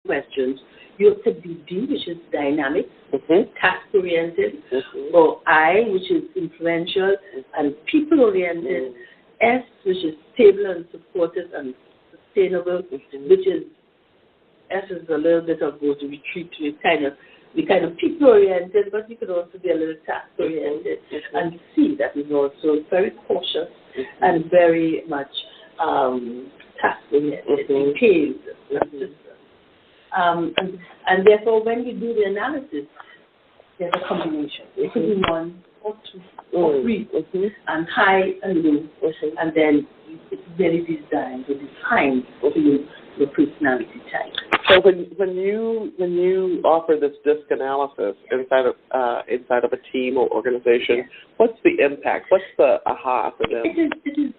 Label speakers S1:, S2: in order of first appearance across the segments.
S1: questions. You could be D, which is dynamic, task-oriented, or I, which is influential and people-oriented, S, which is stable and supportive and sustainable, which is, S is a little bit of both retreat. We kind of people-oriented, but we could also be a little task-oriented. And C, that is also very cautious and very much task-oriented, detailed. And therefore, when you do the analysis, there's a combination. It could be 1 or 2 or 3, and high and low, and then it's very designed or defined for your personality type.
S2: So when you offer this DISC analysis inside of a team or organization, what's the impact? What's the aha for them?
S1: It is.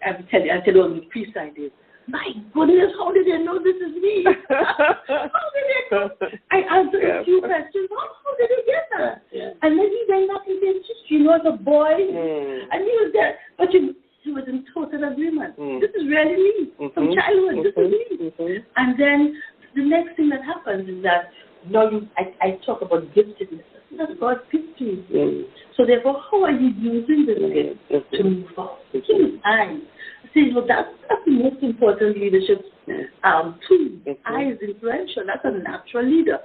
S1: I'll tell you on the pre-side is, my goodness, how did they know this is me? How did they know? I answered a few questions. How did they get that? And then he went back and said, you know, as a boy, and he was there, but he was in total agreement. This is really me from childhood. This is me. And then the next thing that happens is that now I talk about giftedness. That's God's gift to you. So therefore, how are you using this gift to move forward? I say, well, that's the most important leadership tool. I is influential. That's a natural leader.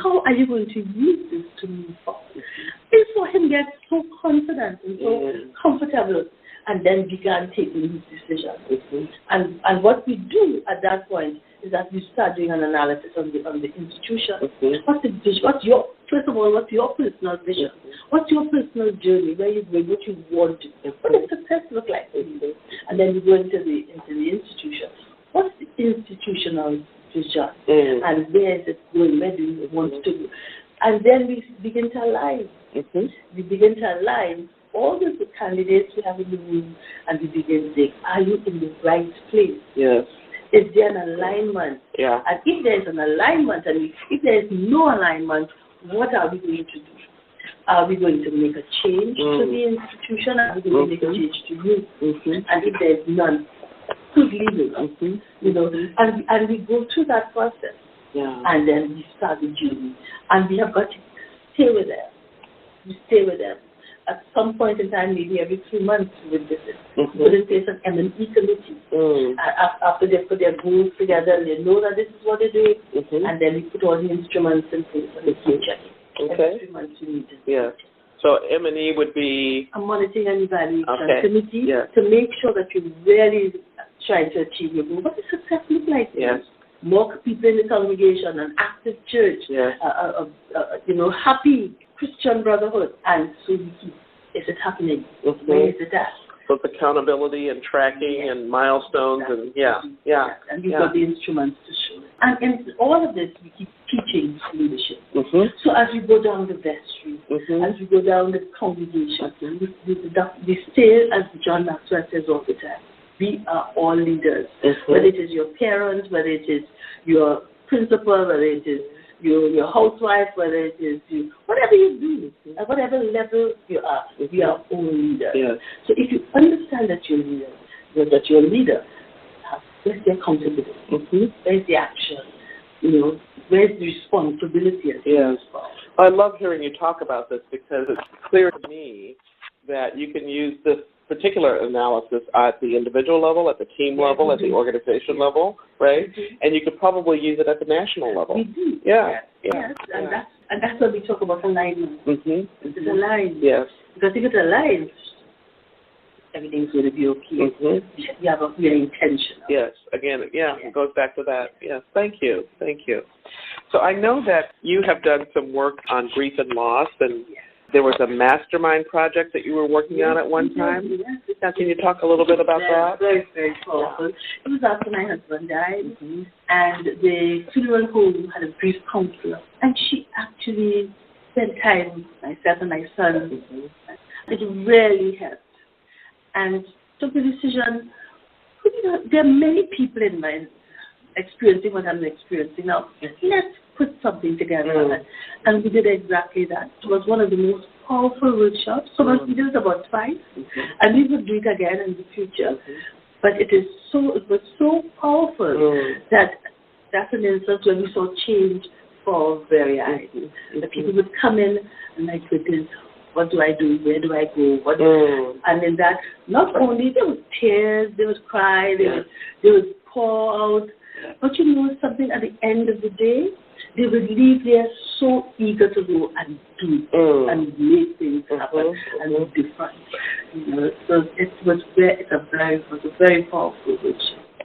S1: How are you going to use this to move forward? It's for him to get so confident and so comfortable, and then began taking his decisions. And what we do at that point is that we start doing an analysis on the institution. What's the vision? First of all, what's your personal vision? What's your personal journey? Where you're going? What you want to do? What does success look like for you? And then we go into the institution. What's the institutional vision? And where is it going? Where do you want to go? And then we begin to align. We begin to align all the candidates we have in the room, and we begin to say, are you in the right place?
S2: Yes.
S1: Is there an alignment? And if there is an alignment, and if there is no alignment, what are we going to do? Are we going to make a change to the institution? Are we going to make a change to you? And if there is none, who's leaving? And we go through that process. And then we start the journey. And we have got to stay with them. We stay with them. At some point in time, maybe every 3 months, we visit. Put in place an M&E committee. After they put their goals together, and they know that this is what they're doing, and then we put all the instruments in place and we keep checking. Every 3 months we need to
S2: So M&E would be
S1: a monitoring and evaluation committee to make sure that you're really trying to achieve your goal. What does success look like? More people in the congregation, an active church, happy Christian brotherhood, and so we keep, is it happening? Where is it at?
S2: So it's accountability and tracking and milestones and
S1: and we've got the instruments to show it. And in all of this, we keep teaching leadership. So as we go down the vestry, as we go down the congregation, we stay, as John Maxwell says all the time, we are all leaders. Whether it is your parents, whether it is your principal, whether it is your housewife, whether it is you, whatever you do, at whatever level you are, we are all leaders. So if you understand that you're a leader, where's the accountability? Where's the action? Where's the responsibility?
S2: I love hearing you talk about this because it's clear to me that you can use this particular analysis at the individual level, at the team level, at the organization level, right? And you could probably use it at the national level.
S1: We do. And that's what we talk about alignment. It's aligned. Because if it aligns, everything's going to be okay. We are intentional.
S2: Again, it goes back to that. Thank you. So I know that you have done some work on grief and loss, and there was a mastermind project that you were working on at one time. Now, can you talk a little bit about that?
S1: Very, very powerful. It was after my husband died, and the funeral home had a grief counselor, and she actually spent time with myself and my son. It really helped. And took the decision, there are many people in my experiencing what I'm experiencing now. Let's put something together. And we did exactly that. It was one of the most powerful workshops. So we did it about 5. And we would do it again in the future. But it was so powerful that that's an instance where we saw change for very eyes. The people would come in and my goodness, what do I do? Where do I go? And in that, not only there was tears, they would cry, they would pour out, but you know something, at the end of the day, they would leave there so eager to go and do and make things happen and be different. You know, so it was a very powerful witch.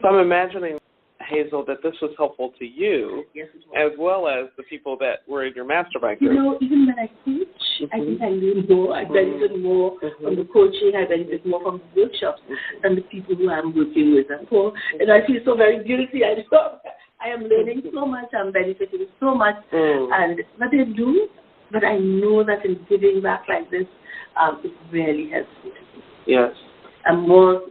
S2: So I'm imagining, Hazel, that this was helpful to you,
S1: yes, it was,
S2: as well as the people that were in your mastermind group.
S1: You know, even when I coach, I think I learn more. I benefit more from the coaching. I benefit more from the workshops than the people who I'm working with. And I feel so very guilty. I am learning so much. I'm benefiting so much. And what I do, but I know that in giving back like this, it really helps me.
S2: Yes.
S1: I'm more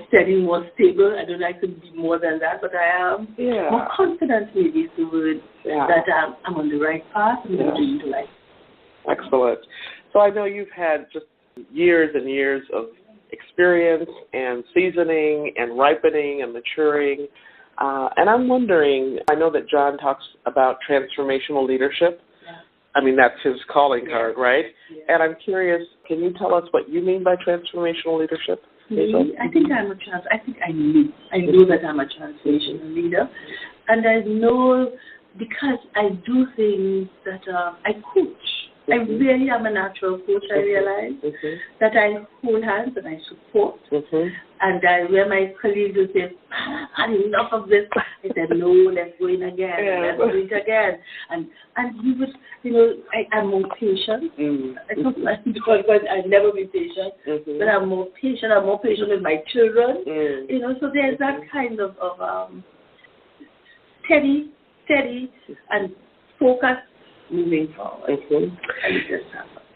S1: steady, more stable. I don't know I could be more than that, but I am more confident, maybe is the word, that I'm on the right path and I'm doing the right.
S2: Excellent. So I know you've had just years and years of experience and seasoning and ripening and maturing. And I'm wondering, I know that John talks about transformational leadership. I mean, that's his calling card, right? And I'm curious, can you tell us what you mean by transformational leadership?
S1: I think I know that I'm a transformational leader, and I know because I do things that I coach. I really am a natural coach. I realize that I hold hands and I support, and where my colleagues would say, "I've had enough of this," I said, "No, let's go in again, let's do it again," and we would, you know, I'm more patient. I don't like because I've never been patient, but I'm more patient. I'm more patient with my children, you know. So there's that kind of steady, and focus. Moving forward.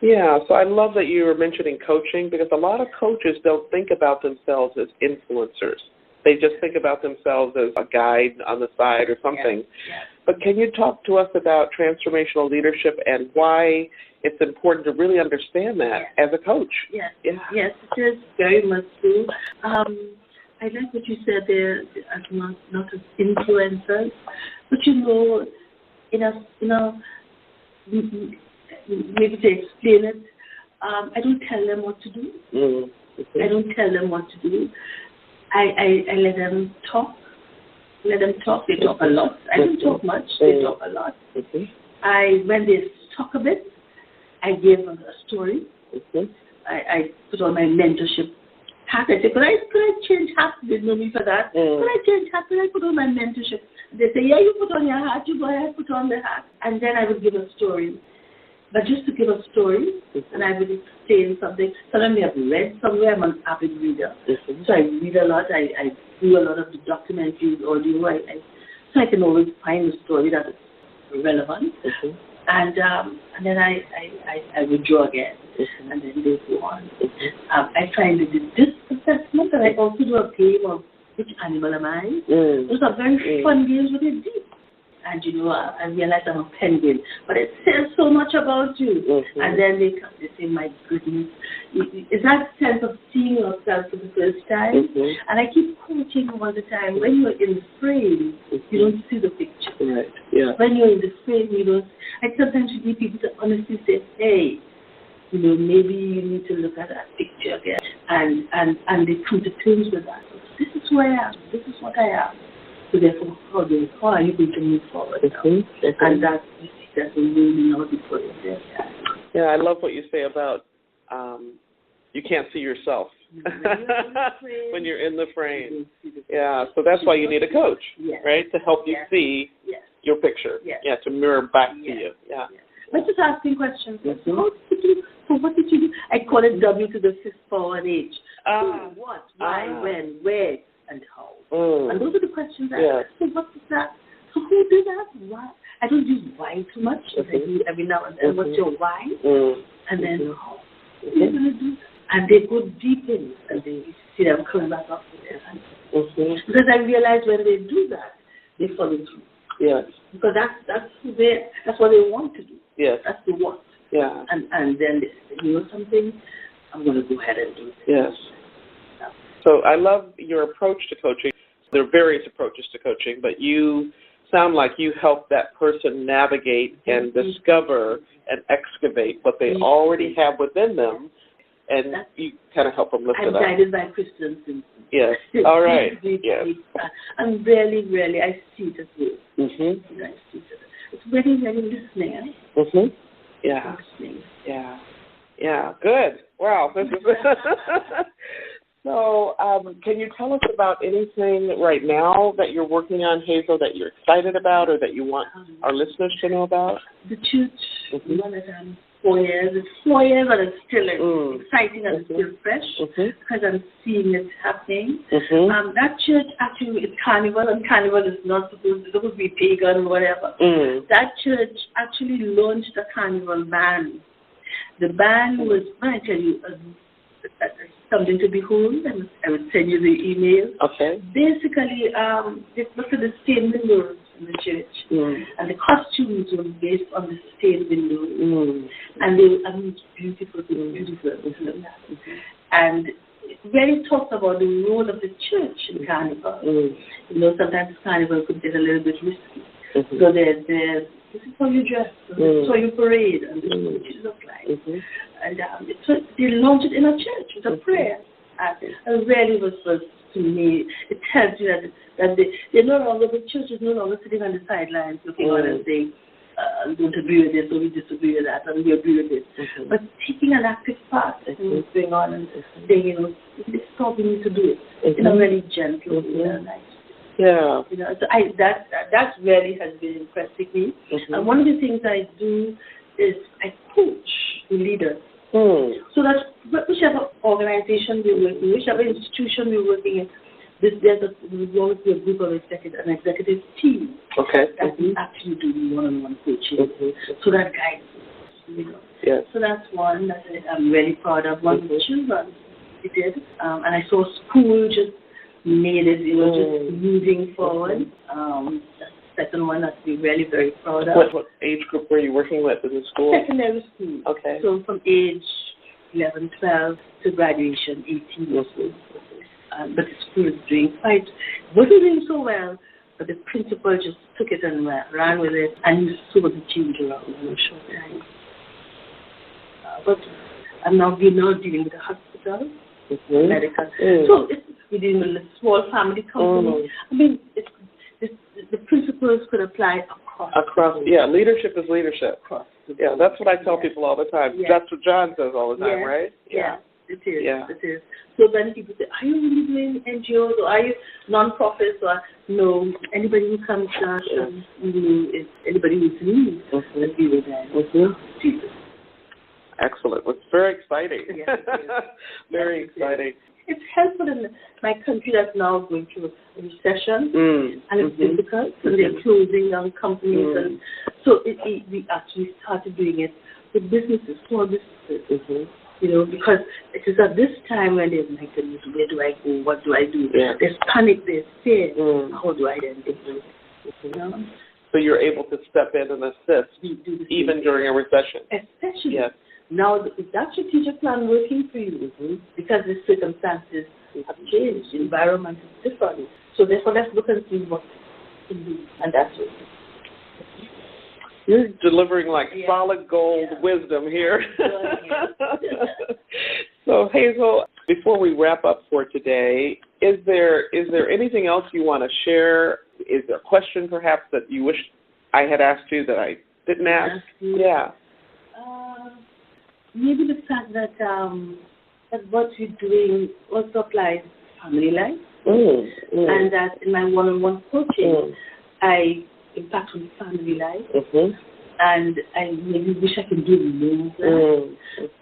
S2: Yeah, so I love that you were mentioning coaching, because a lot of coaches don't think about themselves as influencers. They just think about themselves as a guide on the side or something. But can you talk to us about transformational leadership and why it's important to really understand that as a coach?
S1: Yes, it is very much so. I like what you said there, as not as influencers, but you know, maybe to explain it, I don't tell them what to do. I don't tell them what to do. I let them talk. They talk a lot. I don't talk much. They talk a lot. When they talk a bit, I give them a story. I put on my mentorship hat. I say, could I change hat? They know me for that. Could I change hat? Could I put on my mentorship? They say, yeah, you put on your hat. You go ahead, put on the hat. And then I would give a story. But just to give a story, and I would explain something. Sometimes I've read somewhere. I'm an avid reader. So I read a lot. I do a lot of the documentaries, audio. So I can always find a story that is relevant. And then I withdraw again, and then they go on. I find that this assessment, and I also do a game of which animal am I. Those are very fun games, but they're deep. And you know, I realize I'm a penguin, but it says so much about you. And then they say, my goodness, it's that sense of seeing yourself for the first time. And I keep coaching all the time. When you're in the frame, you don't see the picture. When you're in the frame, you don't. I sometimes need people to honestly say, hey, you know, maybe you need to look at that picture again. And they come to terms with that. This is who I am. This is what I am. So therefore, how are you going to move forward? And that's the meaning of the put it there.
S2: Yeah, I love what you say about you can't see yourself when you're in the frame. Yeah, so that's why you need a coach, right, to help you see your picture. To mirror back to you.
S1: Let's just asking questions. How did you? So what did you do? I call it W to the fifth power and H. Who, what, why, when, where, and how. And those are the questions I ask. So what is that? So who did that? Why? I don't use why too much. I do every now and then. What's your why? And then how? What are you going to do? And they go deep in, and they see them coming back up with their hands. Because I realize when they do that, they follow through. Because that's what they want to do. That's the want. And then you know something, I'm going to go ahead and do it. So
S2: I love your approach to coaching. there are various approaches to coaching, but you sound like you help that person navigate and discover and excavate what they already have within them, and you kind of help them lift it up.
S1: I'm guided by Christian Simpson.
S2: Yes. All right. Yes.
S1: I'm really, I see it as well.
S2: Mm-hmm.
S1: I see it. It's very, very listening.
S2: Mm-hmm. Yeah.
S1: Listening.
S2: Yeah. Yeah. Good. Wow. This is So, can you tell us about anything right now that you're working on, Hazel, that you're excited about or that you want our listeners to know about?
S1: The church, one that 4 years. It's 4 years, but it's still exciting and it's still fresh because I'm seeing it happening. That church actually is carnival, and carnival is not supposed to be pagan or whatever. That church actually launched a carnival band. The band was, when I tell you, something to behold, and I would send you the email. Okay. Basically, they looked at the stained windows in the church, and the costumes were based on the stained windows, and they were beautiful, and very talked about the role of the church in carnival. You know, sometimes carnival could get a little bit risky. So there's this is how you dress, this is how you parade, and this is what you look like. And they launched it in a church with a prayer. And it really was to me, it tells you that they're no longer, the church is no longer sitting on the sidelines looking on and saying, I don't agree with this, or we disagree with that, and we agree with this. But taking an active part in what's going on and saying, you know, this is how we need to do it in a really gentle, nice. Yeah. You know, so that really has been impressing me. And one of the things I do is I coach leaders. So that whichever organization we're working, whichever institution we're working in, there's always be a group of an executive team that we actually do one-on-one coaching. So that guides us, you know. Yes. So that's one that I'm really proud of. One of the children we did, and I saw school just made it, you know, just moving forward. That's the second one that we're really very proud of.
S2: What age group were you working with in the school?
S1: Secondary school.
S2: Okay.
S1: So from age 11, 12 to graduation, 18 or so. But the school is wasn't doing so well, but the principal just took it and ran with it, and he saw the change around in a short time. But we're now dealing with the hospital, medical. So we're dealing with a small family company. I mean, the principles could apply across.
S2: Yeah, leadership is leadership. Yeah, that's what I tell people all the time. Yes. That's what John says all the time, right?
S1: Yeah. It is. Yeah. It is. So then people say, are you really doing NGOs or are you non-profits? Or no, anybody who comes to us and is anybody who's in need, and be with them. Jesus.
S2: Excellent. It's very exciting. Yes, very exciting.
S1: It's helpful in my country that's now going through a recession, and it's difficult, and they're closing down companies. And so we actually started doing it with businesses, small businesses. You know, because it is at this time when they're like, where do I go? What do I do? Yeah. There's panic, there's fear. How do I then do it? You know?
S2: So you're able to step in and assist even during a recession.
S1: Especially now, is that strategic plan working for you? Because the circumstances have changed, the environment is different. So therefore, let's look and see what we can do, and that's it.
S2: You're delivering like solid gold wisdom here. So Hazel, before we wrap up for today, is there anything else you want to share? Is there a question perhaps that you wish I had asked you that I didn't ask? Yeah.
S1: Maybe the fact that what you're doing also applies to family life, and that in my one-on-one coaching, I impact on family life, and I maybe wish I could do more of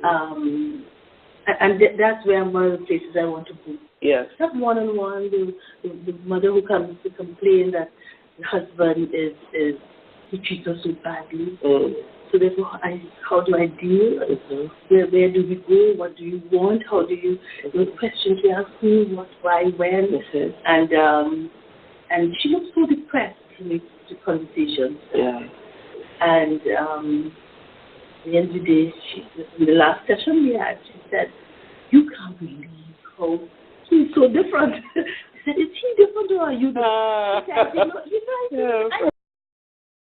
S1: that. And that's where one of the places I want to go. Yes. That one-on-one, the mother who comes to complain that the husband he treats her so badly. So therefore, how do I deal? Where do we go? What do you want? How do you? Those questions we ask who, what, why, when, and she was so depressed in the conversations. Yeah. And at the end of the day, in the last session we had, she said, "You can't believe how he's so different." said, is he different or are you different? He said, you know,